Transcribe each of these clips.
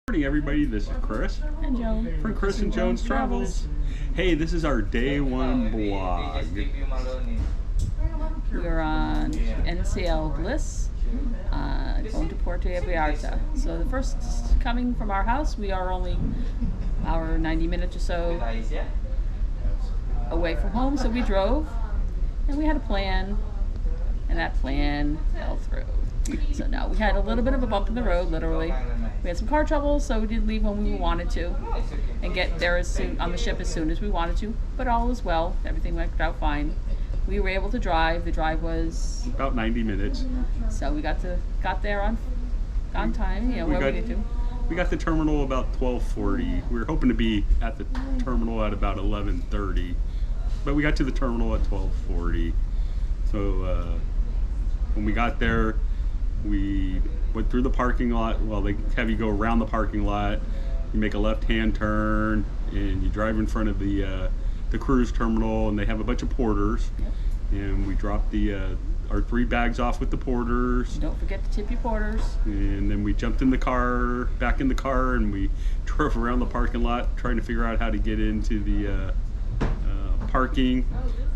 Good morning, everybody. This is Chris and Joan from Chris and Joan's Travels. Hey, this is our day one blog. We're on NCL Bliss, going to Puerto Vallarta. So the first coming from our house, we are only our 90 minutes or so away from home. So we drove, and we had a plan, and that plan fell through. So now we had a little bit of a bump in the road, literally. We had some car trouble, so we didn't leave when we wanted to and get there on the ship as soon as we wanted to. But all was well. Everything went out fine. We were able to drive. The drive was about 90 minutes. So we got there on time. You know, where we needed to. We got the terminal about 12:40. We were hoping to be at the terminal at about 11:30, but we got to the terminal at 12:40. So when we got there, we went through the parking lot. Well, they have you go around the parking lot. You make a left-hand turn, and you drive in front of the cruise terminal, and they have a bunch of porters. Yep. And we dropped our 3 bags off with the porters. Don't forget to tip your porters. And then we jumped in the car, back in the car, and we drove around the parking lot trying to figure out how to get into the parking.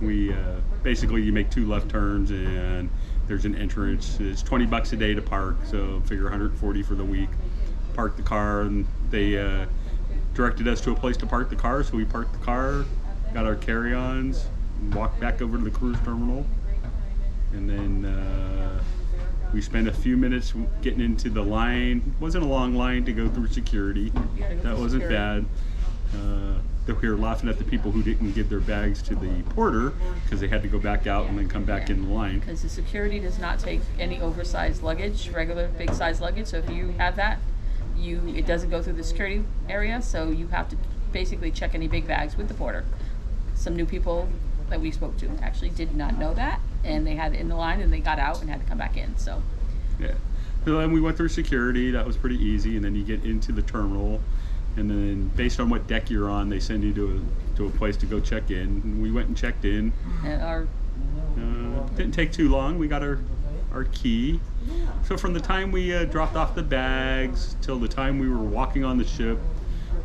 We basically, you make 2 left turns, and there's an entrance. It's $20 a day to park, so figure 140 for the week. Parked the car, and they directed us to a place to park the car, so we parked the car, got our carry-ons, walked back over to the cruise terminal, and then we spent a few minutes getting into the line. It wasn't a long line to go through security. That wasn't bad. We were laughing at the people who didn't give their bags to the porter because they had to go back out and then come back in the line. Because the security does not take any oversized luggage, regular big size luggage. So if you have that, it doesn't go through the security area. So you have to basically check any big bags with the porter. Some new people that we spoke to actually did not know that, and they had it in the line, and they got out and had to come back in. So yeah, so then we went through security. That was pretty easy, and then you get into the terminal. And then based on what deck you're on, they send you to a place to go check in. And we went and checked in. And didn't take too long. We got our key. So from the time we dropped off the bags till the time we were walking on the ship,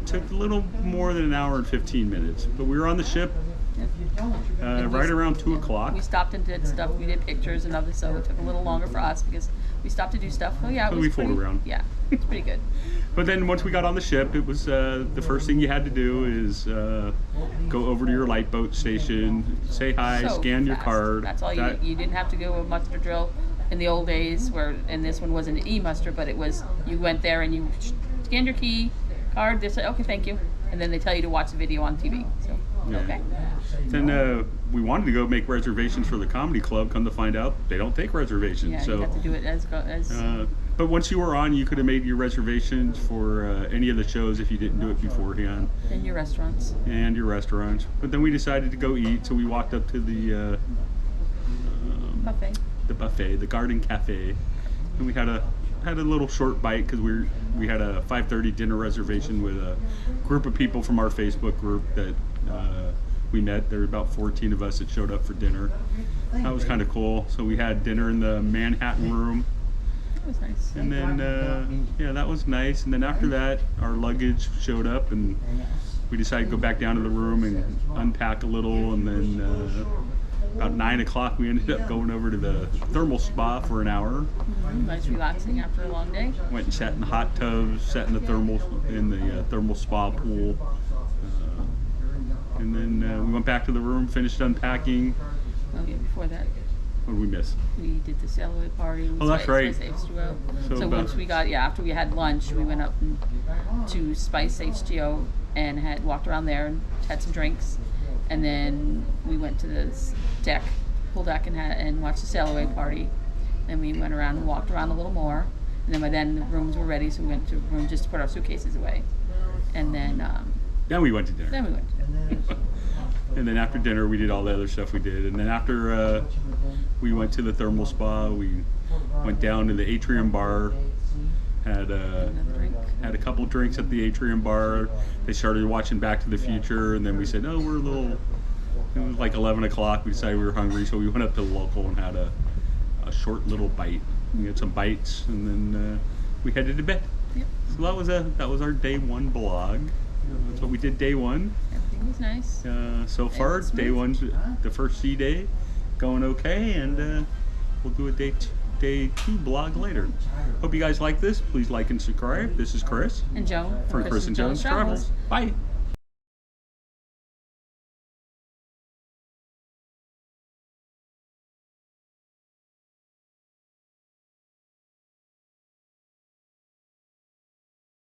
it took a little more than an hour and 15 minutes. But we were on the ship right around 2 o'clock. We stopped and did stuff. We did pictures and others, so it took a little longer for us because we stopped to do stuff. Oh yeah, it was we fooled around. Yeah, it's pretty good. But then once we got on the ship, it was the first thing you had to do is go over to your lifeboat station, say hi, scan your card. That's all you didn't have to go a muster drill in the old days, and this one wasn't an e-muster, but it was, you went there and you scanned your card, they said, okay, thank you. And then they tell you to watch the video on TV. So, yeah. Okay. Then we wanted to go make reservations for the comedy club. Come to find out, they don't take reservations. Yeah, so you have to do it as but once you were on, you could have made your reservations for any of the shows if you didn't do it beforehand. And your restaurants. But then we decided to go eat, so we walked up to the buffet. The buffet, the Garden Cafe, and we had a little short bite because we had a 5:30 dinner reservation with a group of people from our Facebook group that we met. There were about 14 of us that showed up for dinner. That was kind of cool. So we had dinner in the Manhattan room. That was nice. And then, yeah, that was nice. And then after that, our luggage showed up, and we decided to go back down to the room and unpack a little. And then about 9 o'clock, we ended up going over to the thermal spa for an hour. Mm-hmm. Nice relaxing after a long day. Went and sat in the hot tubs, sat in the thermal spa pool. And then we went back to the room, finished unpacking. Oh yeah, before that. What did we miss? We did the sail away party. Oh, that's right. So once we got, after we had lunch, we went up to Spice HGO and walked around there and had some drinks. And then we went to this pool deck and watched the sail away party. Then we went around and walked around a little more. And then by then the rooms were ready, so we went to a room just to put our suitcases away. And then we went to dinner. And then after dinner, we did all the other stuff we did. And then after we went to the thermal spa, we went down to the atrium bar, had a couple drinks at the atrium bar. They started watching Back to the Future, and then we said, it was like 11 o'clock. We decided we were hungry, so we went up to the local and had a short little bite. We had some bites, and then we headed to bed. Yep. So that was our day 1 blog. That's what we did day 1. Everything was nice. So far, was day smooth. 1's the first sea day, going okay, and we'll do a day 2 blog later. Hope you guys like this. Please like and subscribe. This is Chris And Joan from Chris and Joan's Travels. Bye.